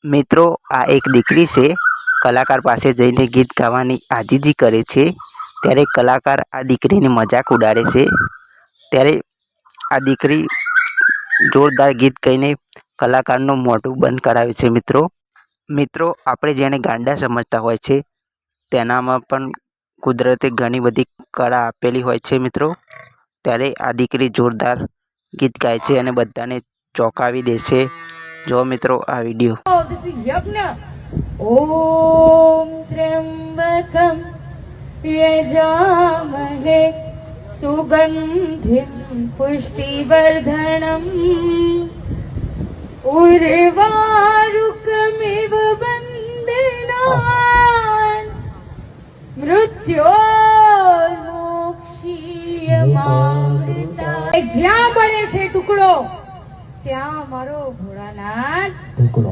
મિત્રો, આ એક દીકરી છે. કલાકાર પાસે જઈને ગીત ગાવાની આજીજી કરે છે. ત્યારે કલાકાર આ દીકરીની મજાક ઉડાડે છે. ત્યારે આ દીકરી જોરદાર ગીત ગાઈને કલાકારનું મોઢું બંધ કરાવે છે. મિત્રો, આપણે જેને ગાંડા સમજતા હોય છે તેનામાં પણ કુદરતે ઘણી બધી કળા આપેલી હોય છે. મિત્રો, ત્યારે આ દીકરી જોરદાર ગીત ગાય છે અને બધાને ચોંકાવી દેશે. જો મિત્રો આ video. This is Yajna. Om Trambakam Yajamhe Sugandhim Pushtivardhanam Urvarukamiv Bandhanan Mrutyomokshiyamamrita. જ્યાં બળે છે ટુકડો ત્યાં મારો ભોળાનાથ ટુકડો.